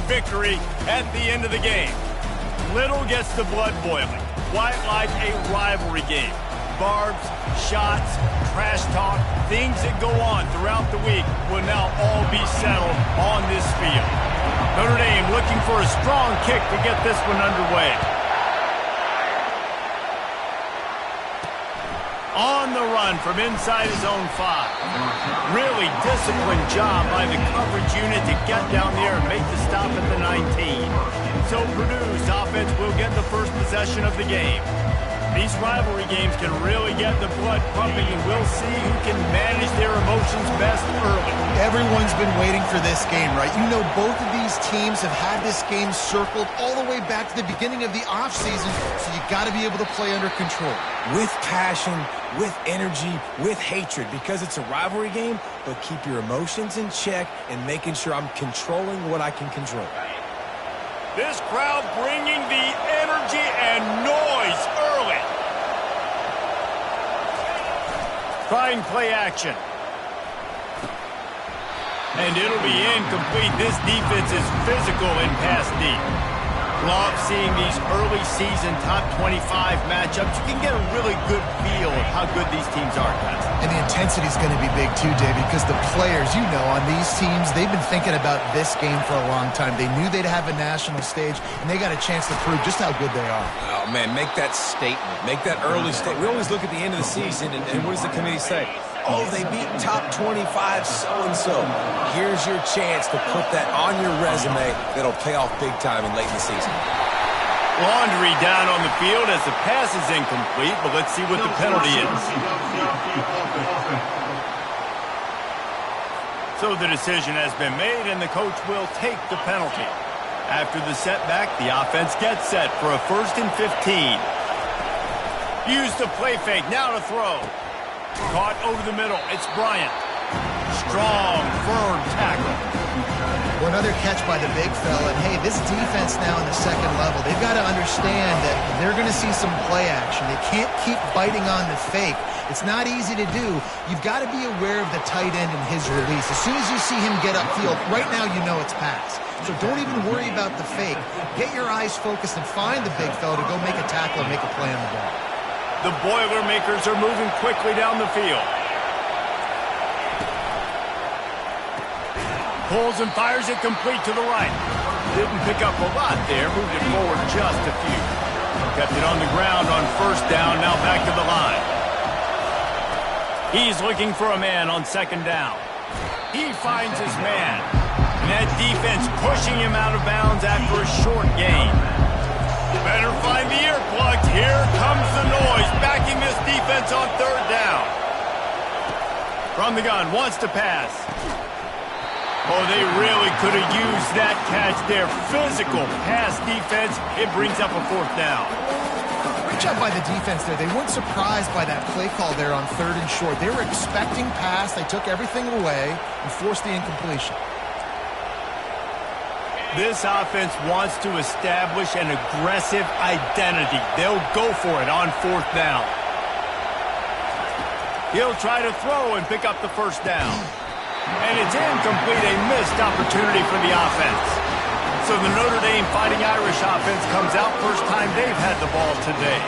victory at the end of the game. Little gets the blood boiling, quite like a rivalry game. Barbs, shots, trash talk, things that go on throughout the week will now all be settled on this field. Notre Dame looking for a strong kick to get this one underway. On the run from inside his own 5. Really disciplined job by the coverage unit to get down there and make the stop at the 19. So Purdue's offense will get the first possession of the game. These rivalry games can really get the blood pumping, and we'll see who can manage their emotions best early. Everyone's been waiting for this game, right? You know, both of these teams have had this game circled all the way back to the beginning of the offseason, so you got to be able to play under control. With passion, with energy, with hatred, because it's a rivalry game, but keep your emotions in check and making sure I'm controlling what I can control. This crowd bringing the energy and noise early. Trying play action. And it'll be incomplete. This defense is physical in pass deep. Love seeing these early season top 25 matchups. You can get a really good feel of how good these teams are, guys. And the intensity is going to be big too, David, because the players, you know, on these teams, they've been thinking about this game for a long time. They knew they'd have a national stage, and they got a chance to prove just how good they are. Oh, man, make that statement. Make that early statement. We always look at the end of the season, and what does the committee say? Oh, they beat top 25 so-and-so. Here's your chance to put that on your resume that'll pay off big time in late in the season. Laundry down on the field as the pass is incomplete, but let's see what the penalty is. So the decision has been made, and the coach will take the penalty. After the setback, the offense gets set for a 1st and 15. Use the play fake, now to throw. Caught over the middle. It's Bryant. Strong, firm tackle. Well, another catch by the big fella. And, hey, this defense now in the second level, they've got to understand that they're going to see some play action. They can't keep biting on the fake. It's not easy to do. You've got to be aware of the tight end and his release. As soon as you see him get upfield, right now you know it's pass. So don't even worry about the fake. Get your eyes focused and find the big fella to go make a tackle and make a play on the ball. The Boilermakers are moving quickly down the field. Pulls and fires it complete to the right. Didn't pick up a lot there. Moved it forward just a few. Kept it on the ground on 1st down. Now back to the line. He's looking for a man on 2nd down. He finds his man. And that defense pushing him out of bounds after a short gain. Better find the earplugs. Here comes the noise, backing this defense on 3rd down. From the gun, wants to pass. Oh, they really could have used that catch there. Physical pass defense. It brings up a 4th down. Great job by the defense there. They weren't surprised by that play call there on 3rd and short. They were expecting pass. They took everything away and forced the incompletion. This offense wants to establish an aggressive identity. They'll go for it on 4th down. He'll try to throw and pick up the 1st down. And it's incomplete, a missed opportunity for the offense. So the Notre Dame Fighting Irish offense comes out first time they've had the ball today.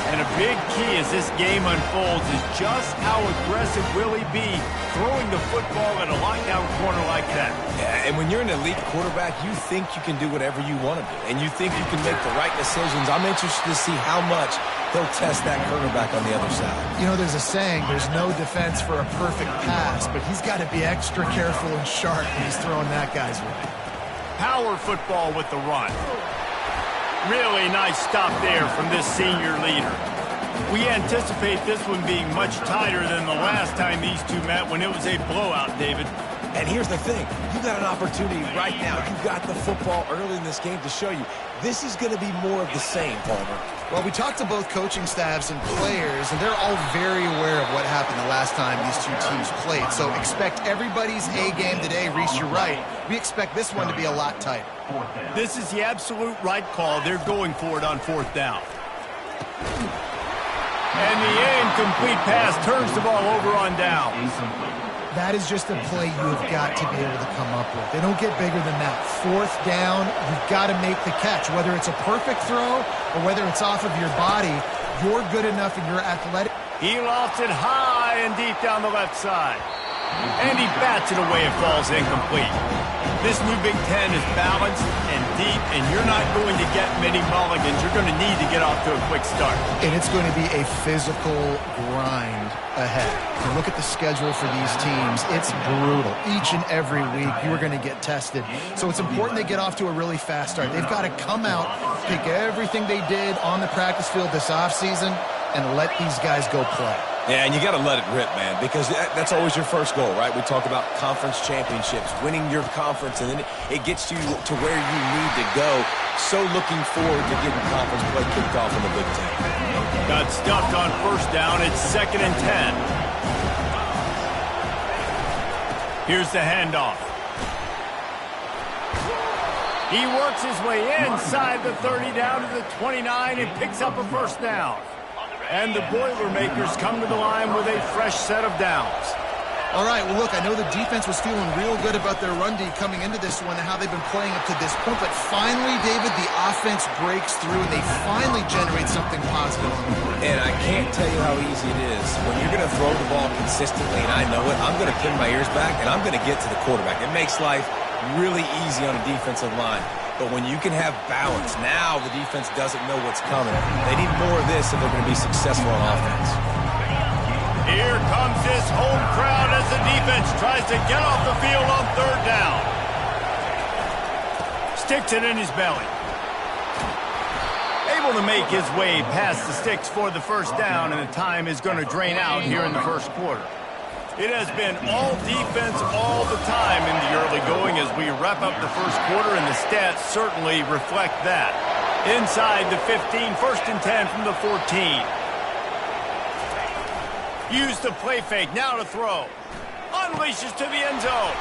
And a big key as this game unfolds is just how aggressive will he be throwing the football at a lockdown corner like that. Yeah, and when you're an elite quarterback, you think you can do whatever you want to do. And you think you can make the right decisions. I'm interested to see how much he'll test that quarterback on the other side. You know, there's a saying, there's no defense for a perfect pass, but he's got to be extra careful and sharp when he's throwing that guy's way. Power football with the run. Really nice stop there from this senior leader. We anticipate this one being much tighter than the last time these two met when it was a blowout, David. And here's the thing. You got an opportunity right now. You got the football early in this game to show you this is going to be more of the same, Palmer. Well, we talked to both coaching staffs and players, and they're all very aware of what happened the last time these two teams played. So expect everybo's A game today. Reese, you're right. We expect this one to be a lot tighter. This is the absolute right call. They're going for it on 4th down. And the incomplete pass turns the ball over on down. That is just a play you have got to be able to come up with. They don't get bigger than that. 4th down, you've got to make the catch. Whether it's a perfect throw or whether it's off of your body, you're good enough and you're athletic. He lofts it high and deep down the left side. And he bats it away. It falls incomplete. This new Big Ten is balanced and deep, and you're not going to get many mulligans. You're going to need to get off to a quick start. And it's going to be a physical grind ahead. You look at the schedule for these teams, it's brutal. Each and every week, you are going to get tested. So it's important they get off to a really fast start. They've got to come out, pick everything they did on the practice field this offseason, and let these guys go play. Yeah, and you got to let it rip, man, because that's always your first goal, right? We talk about conference championships, winning your conference, and then it gets you to where you need to go. So looking forward to getting conference play kicked off in the Big Ten. Got stuffed on 1st down. It's 2nd and 10. Here's the handoff. He works his way inside the 30 down to the 29 and picks up a 1st down. And the Boilermakers come to the line with a fresh set of downs. All right, well, look, I know the defense was feeling real good about their run D coming into this one and how they've been playing up to this point, but finally, David, the offense breaks through and they finally generate something positive on the board. And I can't tell you how easy it is. When you're going to throw the ball consistently, and I know it, I'm going to pin my ears back and I'm going to get to the quarterback. It makes life really easy on a defensive line. But when you can have balance, now the defense doesn't know what's coming. They need more of this if they're going to be successful on offense. Here comes this home crowd as the defense tries to get off the field on 3rd down. Sticks it in his belly. Able to make his way past the sticks for the 1st down, and the time is going to drain out here in the 1st quarter. It has been all defense all the time in the early going as we wrap up the 1st quarter, and the stats certainly reflect that. Inside the 15, 1st and 10 from the 14. Use the play fake, now to throw. Unleashes to the end zone.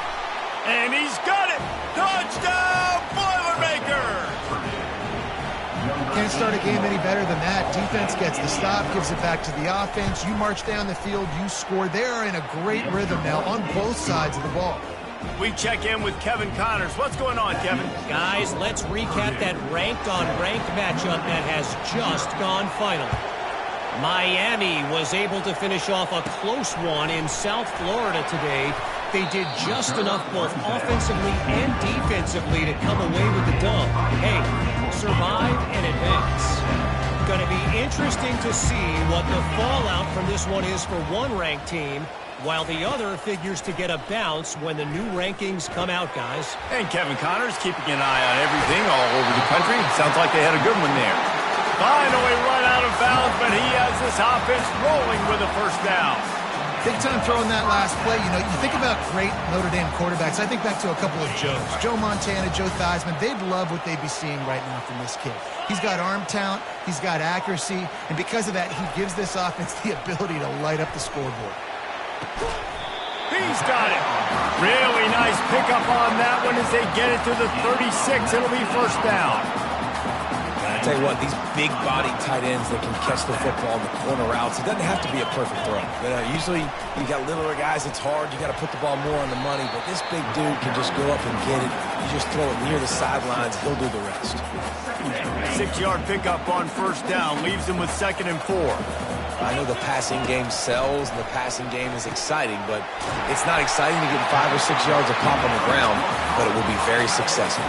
And he's got it! Touchdown, Boilermakers! Can't start a game any better than that. Defense gets the stop, gives it back to the offense. You march down the field, you score. They are in a great rhythm now on both sides of the ball. We check in with Kevin Connors. What's going on, Kevin? Guys, let's recap that ranked-on-ranked matchup that has just gone final. Miami was able to finish off a close one in South Florida today. They did just enough both offensively and defensively to come away with the dub. Hey, survive and advance. Going to be interesting to see what the fallout from this one is for one ranked team, while the other figures to get a bounce when the new rankings come out, guys. And Kevin Connors keeping an eye on everything all over the country. Sounds like they had a good one there. Finally run out of bounds, but he has this offense rolling with a 1st down. Big time throwing that last play. You know, you think about great Notre Dame quarterbacks. I think back to a couple of Joes. Joe Montana, Joe Theismann. They'd love what they'd be seeing right now from this kid. He's got arm talent. He's got accuracy. And because of that, he gives this offense the ability to light up the scoreboard. He's got it. Really nice pickup on that one as they get it to the 36. It'll be 1st down. I tell you what, these big-bodied tight ends that can catch the football in the corner routes, it doesn't have to be a perfect throw. But, usually, you got littler guys, it's hard. You got to put the ball more on the money. But this big dude can just go up and get it. You just throw it near the sidelines, he'll do the rest. 6-yard pickup on 1st down leaves him with 2nd and 4. I know the passing game sells and the passing game is exciting, but it's not exciting to get 5 or 6 yards of pop on the ground, but it will be very successful.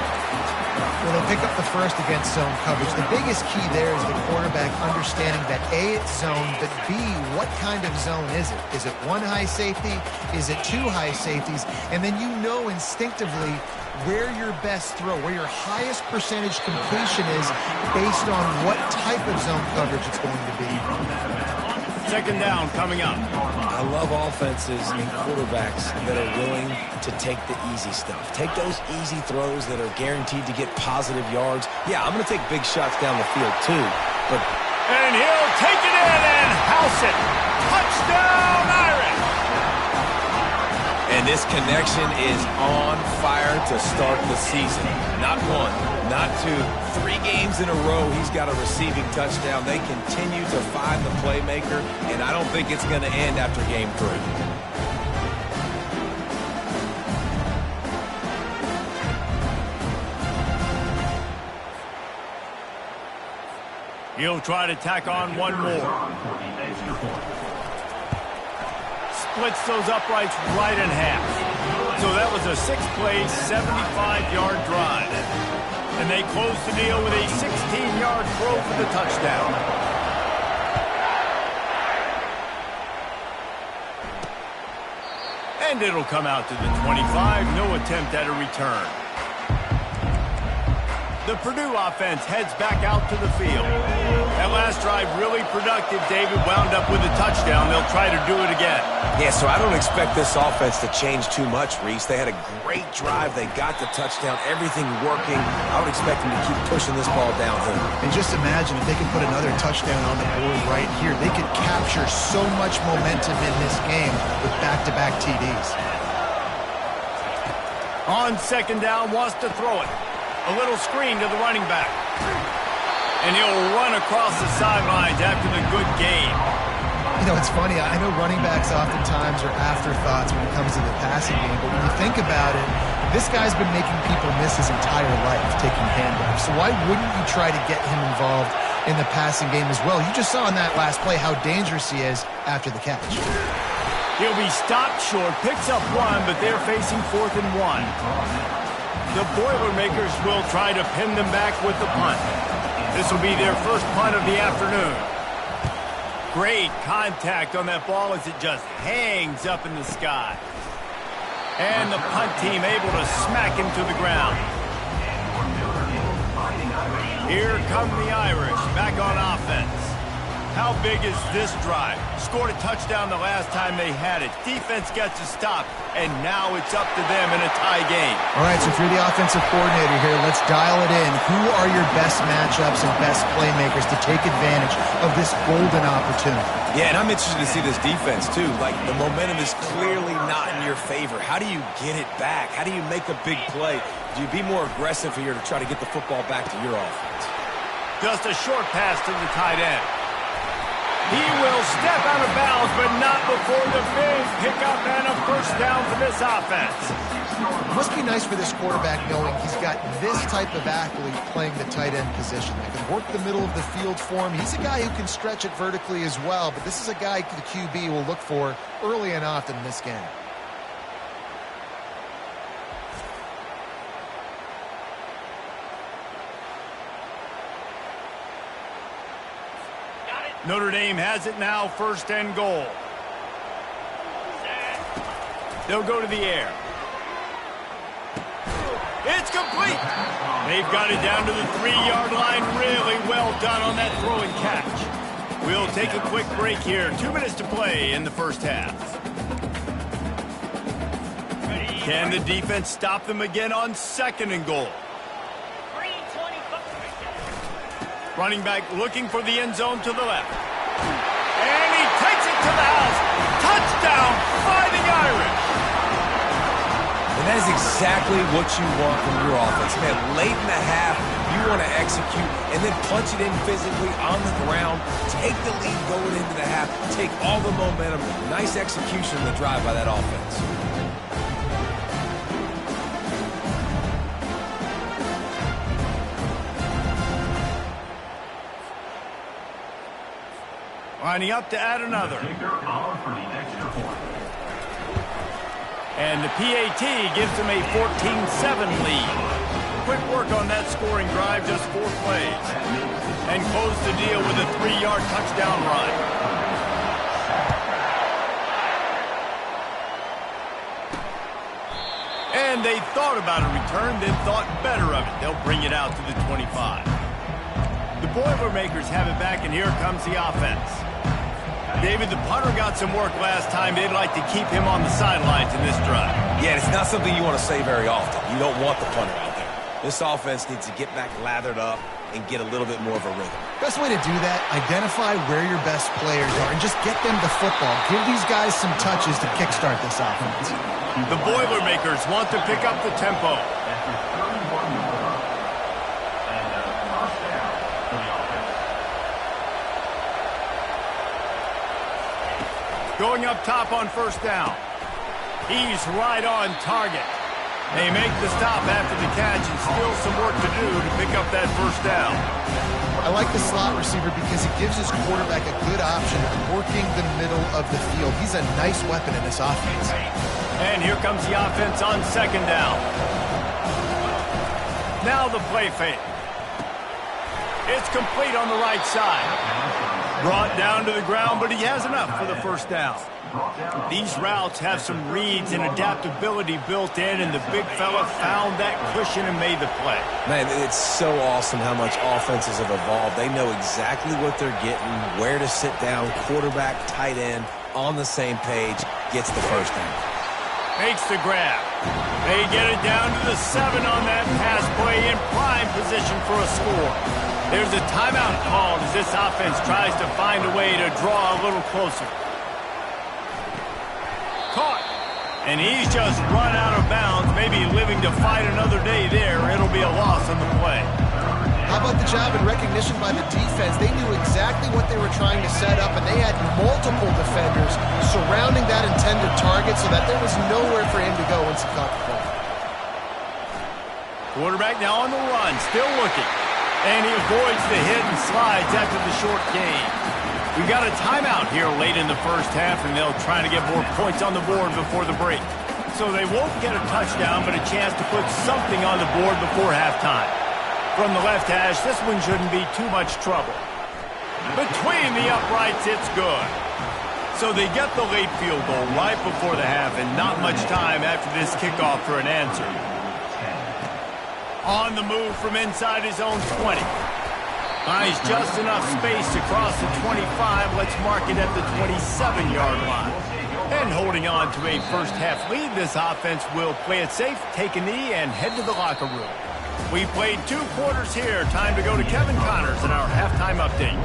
Well, they'll pick up the 1st against zone coverage. The biggest key there is the quarterback understanding that A, it's zone, but B, what kind of zone is it? Is it 1 high safety? Is it 2 high safeties? And then you know instinctively where your best throw, where your highest percentage completion is based on what type of zone coverage it's going to be. 2nd down coming up. I love offenses and quarterbacks that are willing to take the easy stuff. Take those easy throws that are guaranteed to get positive yards. Yeah, I'm going to take big shots down the field too, but... And he'll take it in and house it. Touchdown, Irish! And this connection is on fire to start the season. Not 1, not 2, 3 games in a row he's got a receiving touchdown. They continue to find the playmaker, and I don't think it's going to end after game 3. He'll try to tack on one more. Splits those uprights right in half. So that was a 6-play, 75-yard drive. And they close the deal with a 16-yard throw for the touchdown. And it'll come out to the 25. No attempt at a return. The Purdue offense heads back out to the field. That last drive really productive. David wound up with a touchdown. They'll try to do it again. Yeah, so I don't expect this offense to change too much, Reese. They had a great drive. They got the touchdown. Everything working. I would expect them to keep pushing this ball downhill. And just imagine if they can put another touchdown on the board right here. They could capture so much momentum in this game with back-to-back TDs. On second down, wants to throw it. A little screen to the running back. And he'll run across the sidelines after the good game. You know, it's funny. I know running backs oftentimes are afterthoughts when it comes to the passing game, but when you think about it, this guy's been making people miss his entire life taking handoffs. So why wouldn't you try to get him involved in the passing game as well? You just saw in that last play how dangerous he is after the catch. He'll be stopped short, picks up one, but they're facing 4th and 1. The Boilermakers will try to pin them back with the punt. This will be their first punt of the afternoon. Great contact on that ball as it just hangs up in the sky. And the punt team able to smack him to the ground. Here come the Irish back on offense. How big is this drive? Scored a touchdown the last time they had it. Defense gets a stop, and now it's up to them in a tie game. All right, so if you're the offensive coordinator here, let's dial it in. Who are your best matchups and best playmakers to take advantage of this golden opportunity? Yeah, and I'm interested to see this defense, too. Like, the momentum is clearly not in your favor. How do you get it back? How do you make a big play? Do you be more aggressive here to try to get the football back to your offense? Just a short pass to the tight end. He will step out of bounds, but not before the big pickup and a first down for this offense. It must be nice for this quarterback knowing he's got this type of athlete playing the tight end position. That can work the middle of the field for him. He's a guy who can stretch it vertically as well, but this is a guy the QB will look for early and often in this game. Notre Dame has it now, 1st and goal. They'll go to the air. It's complete. They've got it down to the 3-yard line. Really well done on that throw and catch. We'll take a quick break here. 2 minutes to play in the first half. Can the defense stop them again on 2nd and goal? Running back looking for the end zone to the left. And he takes it to the house. Touchdown, Fighting Irish. And that is exactly what you want from your offense. Man, late in the half, you want to execute and then punch it in physically on the ground. Take the lead going into the half. Take all the momentum. Nice execution of the drive by that offense. Lining up to add another. And the PAT gives them a 14-7 lead. Quick work on that scoring drive, just 4 plays. And close the deal with a 3-yard touchdown run. And they thought about a return, then thought better of it. They'll bring it out to the 25. The Boilermakers have it back, and here comes the offense. David, the punter got some work last time. They'd like to keep him on the sidelines in this drive. Yeah, it's not something you want to say very often. You don't want the punter out there. This offense needs to get back lathered up and get a little bit more of a rhythm. Best way to do that, identify where your best players are and just get them the football. Give these guys some touches to kickstart this offense. The Boilermakers want to pick up the tempo. Going up top on 1st down. He's right on target. They make the stop after the catch and still some work to do to pick up that first down. I like the slot receiver because it gives his quarterback a good option working the middle of the field. He's a nice weapon in this offense. And here comes the offense on second down. Now the play fake. It's complete on the right side. Brought down to the ground, but he has enough for the first down. These routes have some reads and adaptability built in, and the big fella found that cushion and made the play. Man, it's so awesome how much offenses have evolved. They know exactly what they're getting, where to sit down, quarterback, tight end, on the same page, gets the first down. Makes the grab. They get it down to the 7 on that pass play in prime position for a score. There's a timeout called as this offense tries to find a way to draw a little closer. Caught. And he's just run out of bounds, maybe living to fight another day there. It'll be a loss on the play. How about the job and recognition by the defense? They knew exactly what they were trying to set up, and they had multiple defenders surrounding that intended target so that there was nowhere for him to go once he caught the ball. Quarterback now on the run, still looking. And he avoids the hit and slides after the short gain. We've got a timeout here late in the first half, and they'll try to get more points on the board before the break. So they won't get a touchdown, but a chance to put something on the board before halftime. From the left hash, this one shouldn't be too much trouble. Between the uprights, it's good. So they get the late field goal right before the half, and not much time after this kickoff for an answer. On the move from inside his own 20. Finds just enough space to cross the 25. Let's mark it at the 27-yard line. And holding on to a first-half lead, this offense will play it safe, take a knee, and head to the locker room. We played 2 quarters here. Time to go to Kevin Connors in our halftime update.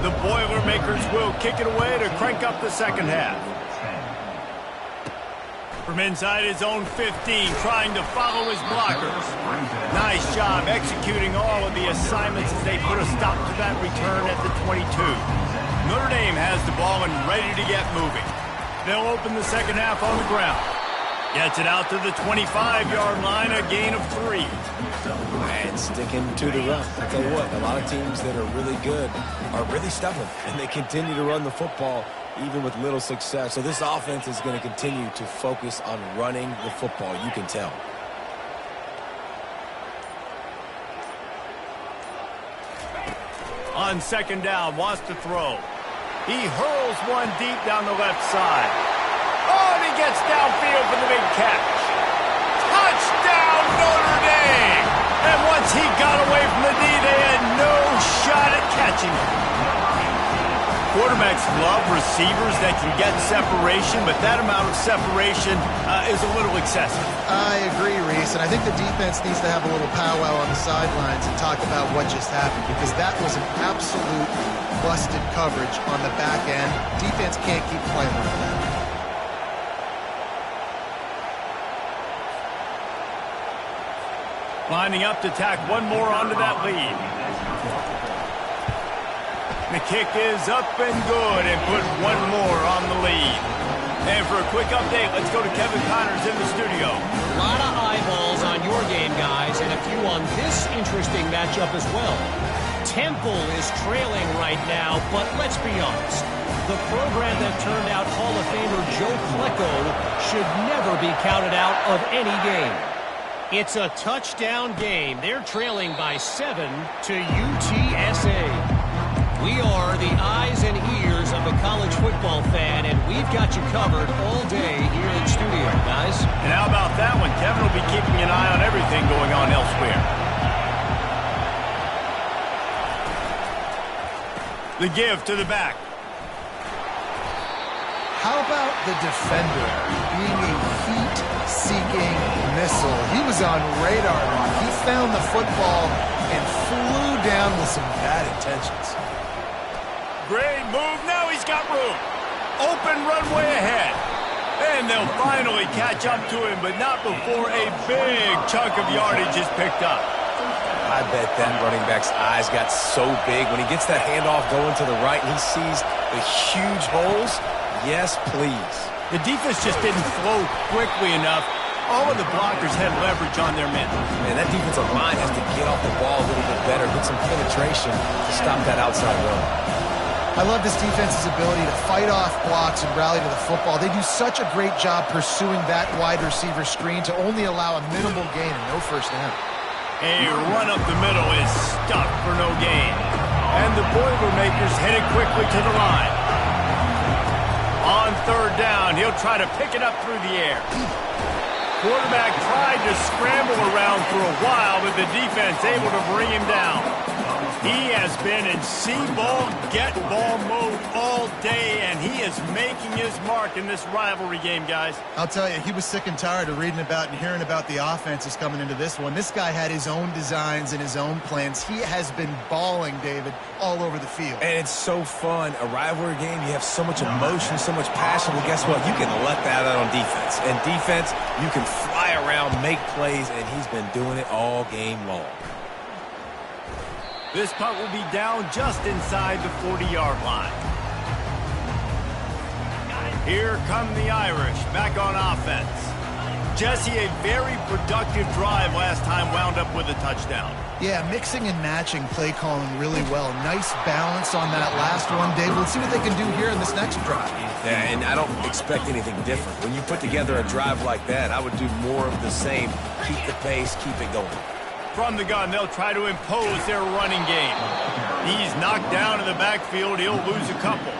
The Boilermakers will kick it away to crank up the second half. From inside his own 15, trying to follow his blockers. Nice job executing all of the assignments as they put a stop to that return at the 22. Notre Dame has the ball and ready to get moving. They'll open the second half on the ground. Gets it out to the 25-yard line, a gain of 3. And sticking to the run. I'll tell you what, a lot of teams that are really good are really stubborn, and they continue to run the football even with little success. So this offense is going to continue to focus on running the football. You can tell. On second down, wants to throw. He hurls one deep down the left side. Oh, and he gets downfield for the big catch. Touchdown, Notre Dame! And once he got away from the D, they had no shot at catching him. Quarterbacks love receivers that can get separation, but that amount of separation is a little excessive. I agree, Reese, and I think the defense needs to have a little powwow on the sidelines and talk about what just happened, because that was an absolute busted coverage on the back end. Defense can't keep playing like that. Lining up to tack one more onto that lead. The kick is up and good, and put one more on the lead. And for a quick update, let's go to Kevin Connors in the studio. A lot of eyeballs on your game, guys, and a few on this interesting matchup as well. Temple is trailing right now, but let's be honest. The program that turned out Hall of Famer Joe Klecko should never be counted out of any game. It's a touchdown game. They're trailing by 7 to UTSA. We are the eyes and ears of a college football fan, and we've got you covered all day here in studio, guys. And how about that one? Kevin will be keeping an eye on everything going on elsewhere. The give to the back. How about the defender being a heat-seeking missile? He was on radar lock. He found the football and flew down with some bad intentions. Great move. Now he's got room. Open runway ahead. And they'll finally catch up to him, but not before a big chunk of yardage is picked up. I bet that running back's eyes got so big when he gets that handoff going to the right and he sees the huge holes. Yes, please. The defense just didn't flow quickly enough All of the blockers had leverage on their men. Man, that defensive line has to get off the ball a little bit better, get some penetration to stop that outside run. I love this defense's ability to fight off blocks and rally to the football. They do such a great job pursuing that wide receiver screen to only allow a minimal gain and no first down. A run up the middle is stuck for no gain. And the Boilermakers headed quickly to the line. On third down, he'll try to pick it up through the air. Quarterback tried to scramble around for a while, but the defense able to bring him down. He has been in see-ball, get-ball mode all day, and he is making his mark in this rivalry game, guys. I'll tell you, he was sick and tired of reading about and hearing about the offenses coming into this one. This guy had his own designs and his own plans. He has been balling, David, all over the field. And it's so fun. A rivalry game, you have so much emotion, so much passion. Well, guess what? You can let that out on defense. And defense, you can fly around, make plays, and he's been doing it all game long. This punt will be down just inside the 40-yard line. Here come the Irish back on offense. Jesse, a very productive drive last time, wound up with a touchdown. Yeah, mixing and matching play calling really well. Nice balance on that last one, David. Let's see what they can do here in this next drive. Yeah, and I don't expect anything different. When you put together a drive like that, I would do more of the same. Keep the pace, keep it going. From the gun, they'll try to impose their running game. He's knocked down in the backfield. He'll lose a couple.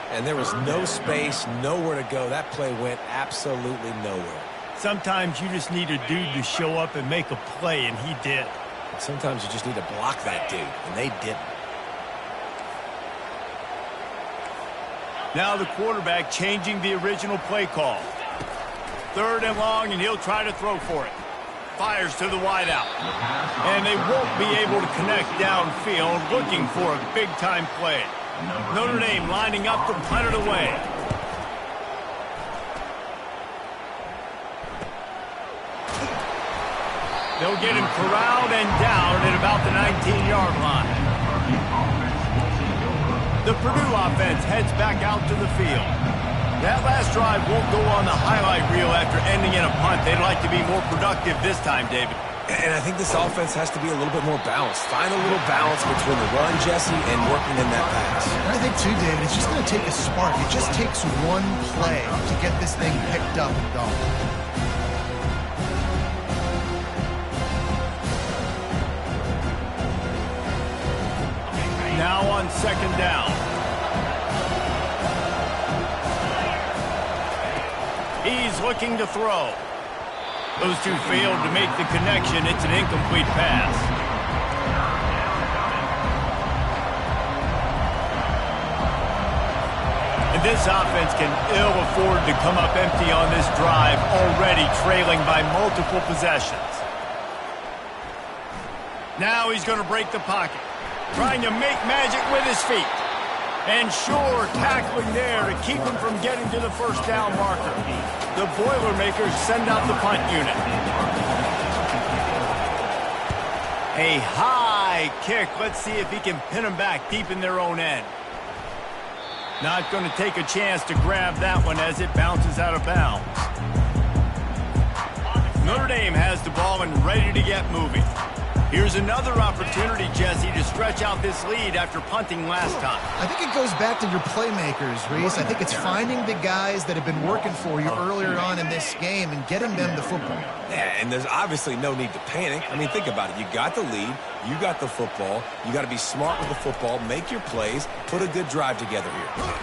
And there was no space, nowhere to go. That play went absolutely nowhere. Sometimes you just need a dude to show up and make a play, and he did. Sometimes you just need to block that dude, and they didn't. Now the quarterback changing the original play call. Third and long, and he'll try to throw for it. Fires to the wideout. And they won't be able to connect downfield, looking for a big-time play. Notre Dame lining up to punt it away. They'll get him corralled and down at about the 19-yard line. The Purdue offense heads back out to the field. That last drive won't go on the highlight reel after ending in a punt. They'd like to be more productive this time, David. And I think this offense has to be a little bit more balanced. Find a little balance between the run, Jesse, and working in that pass. And I think, too, David, it's just going to take a spark. It just takes one play to get this thing picked up and going. Now on second down. He's looking to throw. Those two failed to make the connection. It's an incomplete pass. And this offense can ill afford to come up empty on this drive, already trailing by multiple possessions. Now he's going to break the pocket, trying to make magic with his feet. And sure, tackling there to keep him from getting to the first down marker. The Boilermakers send out the punt unit. A high kick. Let's see if he can pin them back deep in their own end. Not going to take a chance to grab that one as it bounces out of bounds. Notre Dame has the ball and ready to get moving. Here's another opportunity, Jesse, to stretch out this lead after punting last time. I think it goes back to your playmakers, Reese. I think it's finding the guys that have been working for you earlier on in this game and getting them the football. Yeah, and there's obviously no need to panic. I mean, think about it. You got the lead. You got the football. You got to be smart with the football, make your plays, put a good drive together here.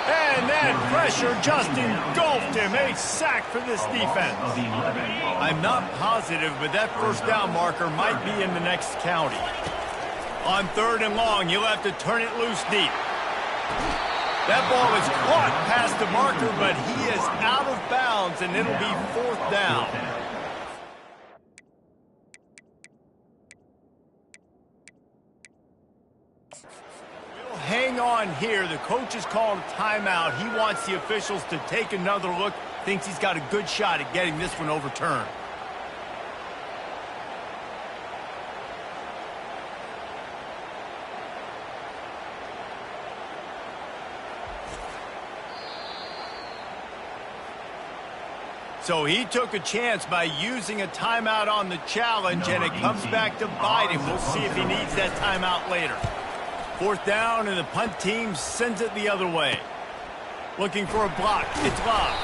And that pressure just engulfed him. A sack for this defense. I'm not positive, but that first down marker might be in the next county. On third and long, you'll have to turn it loose deep. That ball is caught past the marker, but he is out of bounds, and it'll be fourth down. Hang on here. The coach has called a timeout. He wants the officials to take another look. Thinks he's got a good shot at getting this one overturned. So he took a chance by using a timeout on the challenge, and it comes back to bite him. We'll see if he needs that timeout later. 4th down, and the punt team sends it the other way. Looking for a block. It's Love.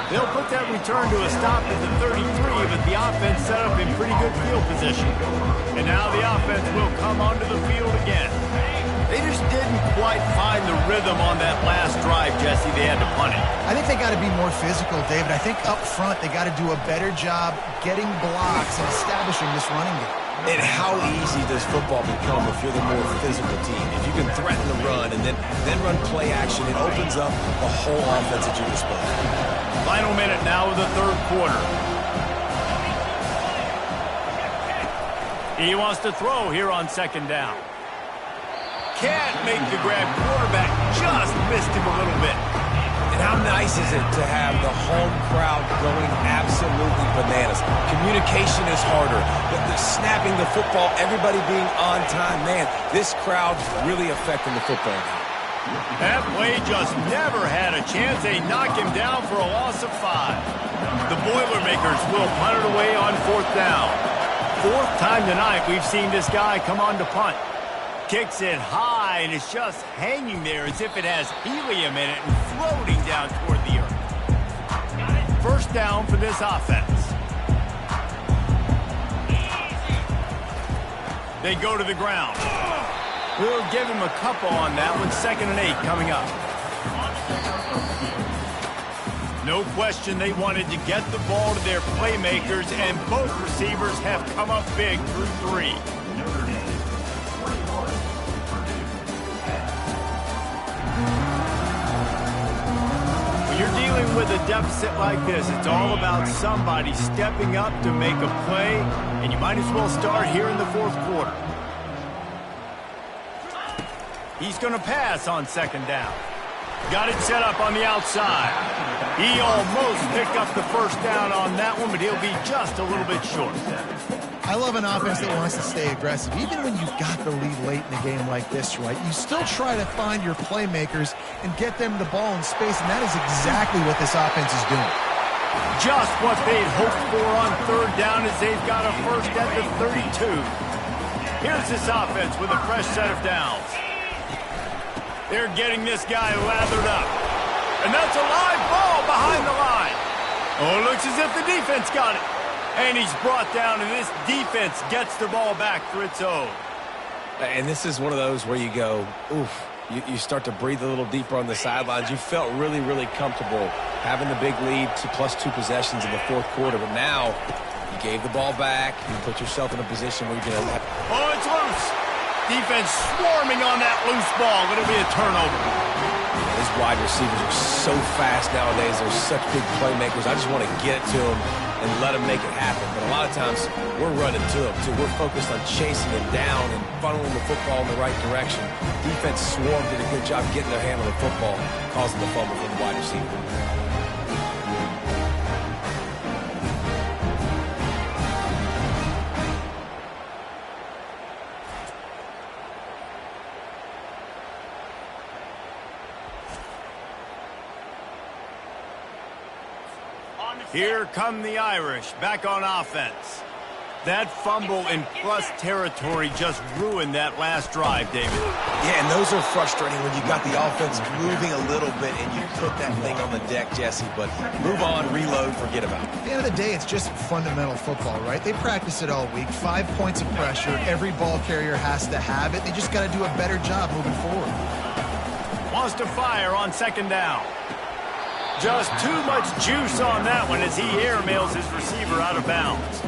They'll put that return to a stop at the 33, but the offense set up in pretty good field position. And now the offense will come onto the field again. They just didn't quite find the rhythm on that last drive, Jesse. They had to punt it. I think they got to be more physical, David. I think up front they got to do a better job getting blocks and establishing this running game. And how easy does football become if you're the more physical team? If you can threaten the run and then run play action, it opens up the whole offense at your disposal. Final minute now of the 3rd quarter. He wants to throw here on 2nd down. Can't make the grab. Quarterback just missed him a little bit. And how nice is it to have the home crowd going absolutely bananas? Communication is harder. The snapping the football, everybody being on time. Man, this crowd's really affecting the football game. That play just never had a chance. They knock him down for a loss of 5. The Boilermakers will punt it away on 4th down. 4th time tonight we've seen this guy come on to punt. Kicks it high, and it's just hanging there as if it has helium in it and floating down toward the earth. 1st down for this offense. They go to the ground. We'll give him a couple on that one. 2nd and 8 coming up. No question they wanted to get the ball to their playmakers, and both receivers have come up big through 3. When you're dealing with a deficit like this, it's all about somebody stepping up to make a play, and you might as well start here in the 4th quarter. He's going to pass on 2nd down. Got it set up on the outside. He almost picked up the 1st down on that one, but he'll be just a little bit short. I love an offense that wants to stay aggressive. Even when you've got the lead late in a game like this, right, you still try to find your playmakers and get them the ball in space, and that is exactly what this offense is doing. Just what they'd hoped for on 3rd down as they've got a 1st at the 32. Here's this offense with a fresh set of downs. They're getting this guy lathered up. And that's a live ball behind the line. Oh, it looks as if the defense got it. And he's brought down, and this defense gets the ball back for its own. And this is one of those where you go, oof, you start to breathe a little deeper on the sidelines. You felt really, really comfortable having the big lead to +2 possessions in the 4th quarter. But now you gave the ball back. You put yourself in a position where you're going to... Oh, it's loose. Defense swarming on that loose ball. It'll be a turnover. These wide receivers are so fast nowadays. They're such big playmakers. I just want to get it to them and let them make it happen. But a lot of times, we're running to them, too. We're focused on chasing them down and funneling the football in the right direction. Defense swarmed, did a good job getting their hand on the football, causing the fumble for the wide receiver. Here come the Irish, back on offense. That fumble in plus territory just ruined that last drive, David. Yeah, and those are frustrating when you got the offense moving a little bit and you put that thing on the deck, Jesse. But move on, reload, forget about it. At the end of the day, it's just fundamental football, right? They practice it all week. 5 points of pressure. Every ball carrier has to have it. They just got to do a better job moving forward. Wants to fire on 2nd down. Just too much juice on that one as he airmails his receiver out of bounds.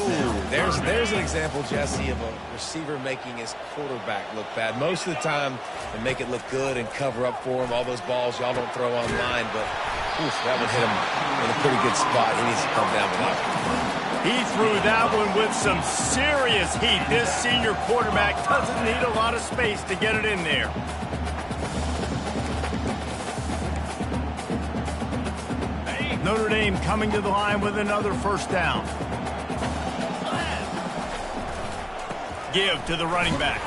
Ooh, there's an example, Jesse, of a receiver making his quarterback look bad. Most of the time, they make it look good and cover up for him. All those balls y'all don't throw online, but oof, that would hit him in a pretty good spot. He needs to come down with that one. He threw that one with some serious heat. This senior quarterback doesn't need a lot of space to get it in there. Notre Dame coming to the line with another 1st down. Give to the running back.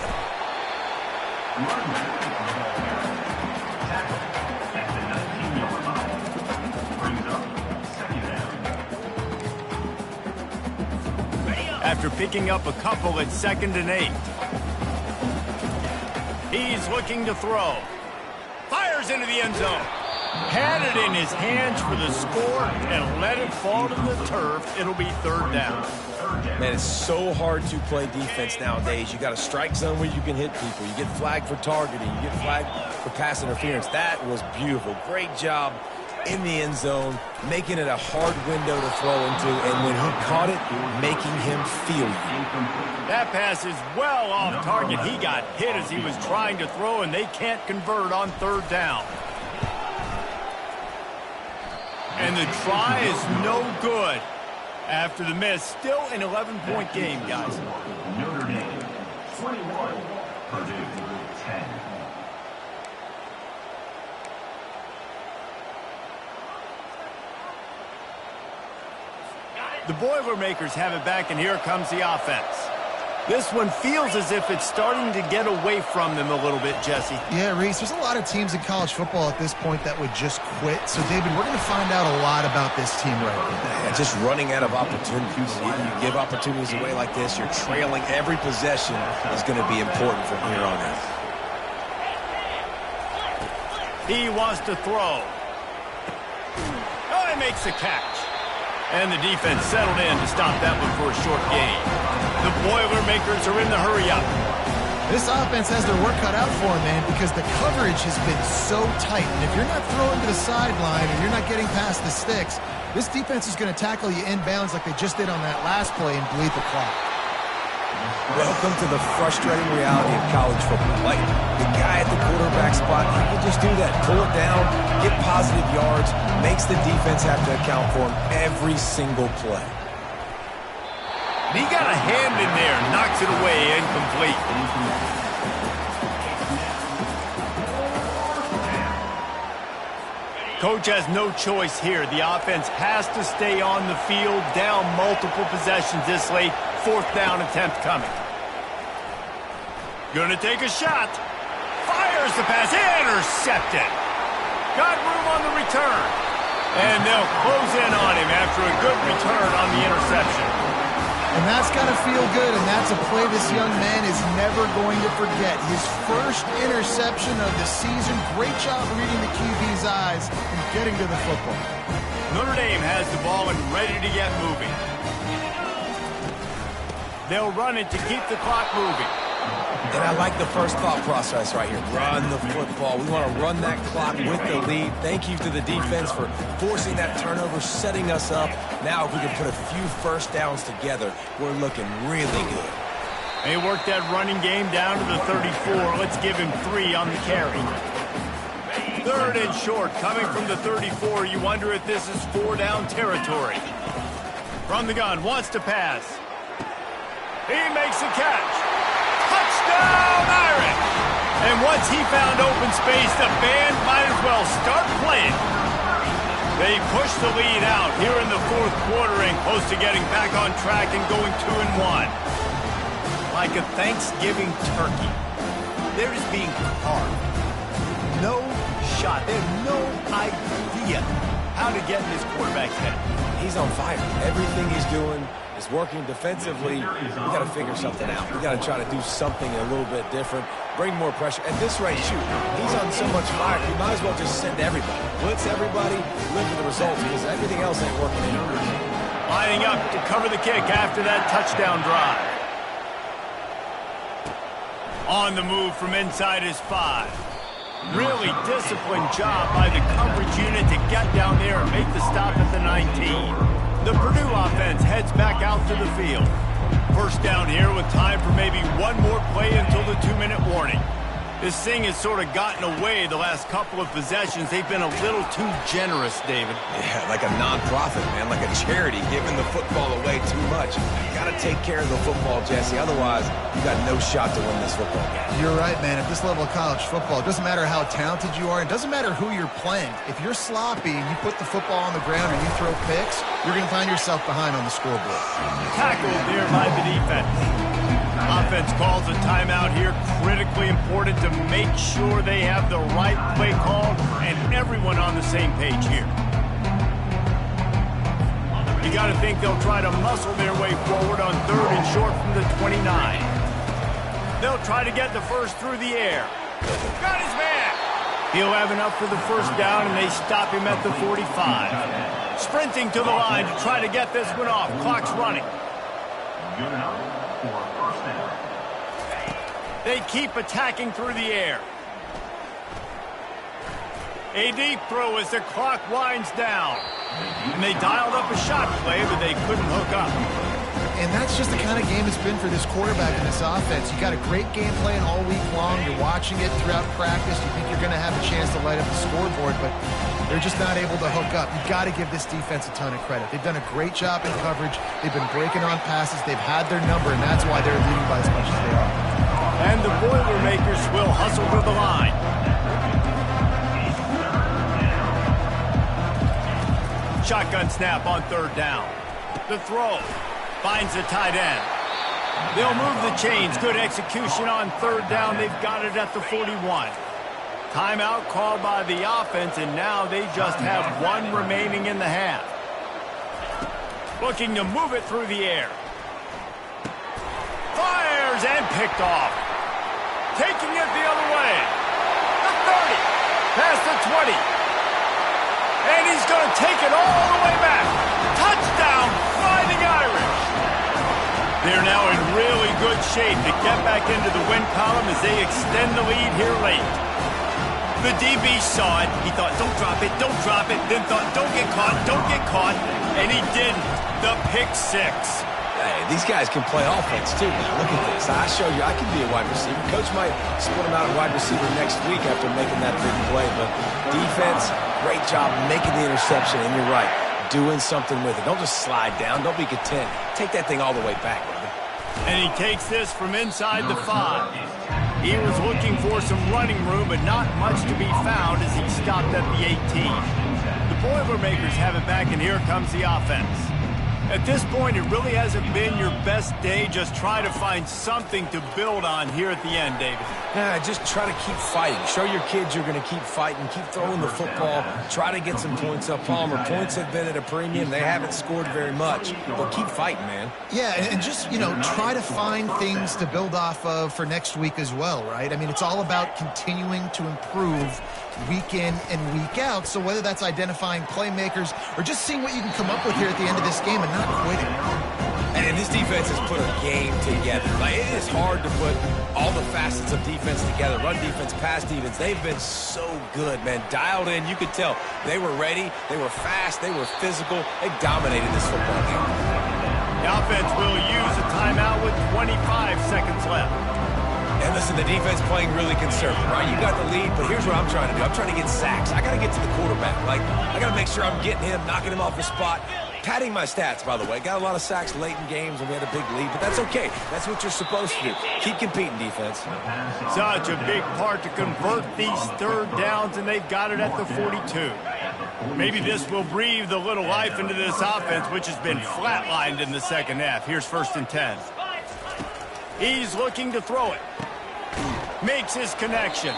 after picking up a couple at 2nd and 8. He's looking to throw. Fires into the end zone. Had it in his hands for the score and let it fall to the turf. It'll be 3rd down. Man, it's so hard to play defense nowadays. You got a strike zone where you can hit people. You get flagged for targeting. You get flagged for pass interference. That was beautiful. Great job in the end zone, making it a hard window to throw into, and when he caught it, making him feel you. That pass is well off target. He got hit as he was trying to throw, and they can't convert on 3rd down. And the try is no good. After the miss, still an 11-point game, guys. Notre Dame, 21, Purdue, 10. The Boilermakers have it back, and here comes the offense. This one feels as if it's starting to get away from them a little bit, Jesse. Yeah, Reese, there's a lot of teams in college football at this point that would just quit. So, David, we're going to find out a lot about this team right now. Yeah, just running out of opportunities. You give opportunities away like this, you're trailing. Every possession is going to be important from here on out. He wants to throw. Oh, he makes the catch. And the defense settled in to stop that one for a short gain. The Boilermakers are in the hurry-up. This offense has their work cut out for them, man, because the coverage has been so tight. And if you're not throwing to the sideline or you're not getting past the sticks, this defense is going to tackle you inbounds like they just did on that last play and bleed the clock. Welcome to the frustrating reality of college football. Like, the guy at the quarterback spot, he can just do that. Pull it down, get positive yards, makes the defense have to account for him every single play. He got a hand in there, knocks it away, incomplete. Coach has no choice here. The offense has to stay on the field, down multiple possessions this late. 4th down attempt coming. Gonna take a shot. Fires the pass. Intercepted. Got room on the return. And they'll close in on him after a good return on the interception. And that's got to feel good, and that's a play this young man is never going to forget. His first interception of the season. Great job reading the QB's eyes and getting to the football. Notre Dame has the ball and ready to get moving. They'll run it to keep the clock moving. And I like the first thought process right here. Run the football. We want to run that clock with the lead. Thank you to the defense for forcing that turnover, setting us up. Now if we can put a few first downs together, we're looking really good. They work that running game down to the 34. Let's give him 3 on the carry. 3rd and short, coming from the 34. You wonder if this is 4-down territory. From the gun, wants to pass. He makes the catch. Touchdown, Irish! And once he found open space, the band might as well start playing. They push the lead out here in the 4th quarter and close to getting back on track and going 2-1. Like a Thanksgiving turkey. They're just being carved. No shot. They have no idea how to get in this quarterback's head. He's on fire. Everything he's doing is working defensively. We got to figure something out. We got to try to do something a little bit different, bring more pressure. At this rate, shoot, he's on so much fire. You might as well just send everybody, blitz everybody, live for the results because everything else ain't working anymore. Lining up to cover the kick after that touchdown drive. On the move from inside his 5. Really disciplined job by the coverage unit to get down there and make the stop at the 19. The Purdue offense heads back out to the field. First down here with time for maybe one more play until the 2-minute warning. This thing has sort of gotten away the last couple of possessions. They've been a little too generous, David. Yeah, like a non-profit, man, like a charity, giving the football away too much. You got to take care of the football, Jesse. Otherwise, you got no shot to win this football game. You're right, man. At this level of college football, it doesn't matter how talented you are. It doesn't matter who you're playing. If you're sloppy and you put the football on the ground or you throw picks, you're going to find yourself behind on the scoreboard. Tackled there by the defense. Offense calls a timeout here. Critically important to make sure they have the right play call and everyone on the same page here. You got to think they'll try to muscle their way forward on 3rd and short from the 29. They'll try to get the first through the air. Got his man. He'll have enough for the first down, and they stop him at the 45. Sprinting to the line to try to get this one off. Clock's running. Good enough for first down. They keep attacking through the air. A deep throw as the clock winds down. And they dialed up a shot play, but they couldn't hook up. And that's just the kind of game it's been for this quarterback and this offense. You got a great game plan all week long. You're watching it throughout practice. You think you're going to have a chance to light up the scoreboard, but they're just not able to hook up. You've got to give this defense a ton of credit. They've done a great job in coverage. They've been breaking on passes. They've had their number, and that's why they're leading by as much as they are. And the Boilermakers will hustle to the line. Shotgun snap on 3rd down. The throw finds the tight end. They'll move the chains. Good execution on 3rd down. They've got it at the 41. Timeout called by the offense, and now they just have one remaining in the half. Looking to move it through the air. Fires and picked off. Taking it the other way. The 30. Past the 20. And he's going to take it all the way back. Touchdown, Fighting Irish. They're now in really good shape to get back into the win column as they extend the lead here late. The DB saw it. He thought, don't drop it, don't drop it. Then thought, don't get caught, don't get caught. And he didn't. The pick 6. Hey, these guys can play offense too now. Look at this. I show you I can be a wide receiver. Coach might split him out at wide receiver next week after making that big play. But defense, great job making the interception. And you're right, doing something with it. Don't just slide down. Don't be content. Take that thing all the way back, brother. And he takes this from inside the 5. He was looking for some running room, but not much to be found as he stopped at the 18. The Boilermakers have it back, and here comes the offense. At this point, it really hasn't been your best day. Just try to find something to build on here at the end, David. Yeah, just try to keep fighting. Show your kids you're going to keep fighting. Keep throwing the football. Try to get some points up. Palmer, points have been at a premium. They haven't scored very much. But keep fighting, man. Yeah, and just, try to find things to build off of for next week as well, right? I mean, it's all about continuing to improve week in and week out. So whether that's identifying playmakers or just seeing what you can come up with here at the end of this game and not quitting. And this defense has put a game together. Like, it is hard to put all the facets of defense together. Run defense, pass defense. They've been so good, man. Dialed in. You could tell they were ready. They were fast. They were physical. They dominated this football game. The offense will use a timeout with 25 seconds left. And listen, the defense playing really conservative, right? You got the lead, but here's what I'm trying to do. I'm trying to get sacks. I got to get to the quarterback. Like, I got to make sure I'm getting him, knocking him off the spot. Padding my stats, by the way. Got a lot of sacks late in games when we had a big lead, but that's okay. That's what you're supposed to do. Keep competing, defense. Such a big part to convert these 3rd downs, and they've got it at the 42. Maybe this will breathe a little life into this offense, which has been flatlined in the second half. Here's 1st and 10. He's looking to throw it. Makes his connection.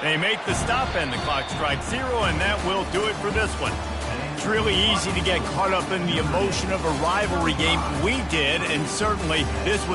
They make the stop, and the clock strikes 0, and that will do it for this one. It's really easy to get caught up in the emotion of a rivalry game. We did, and certainly this was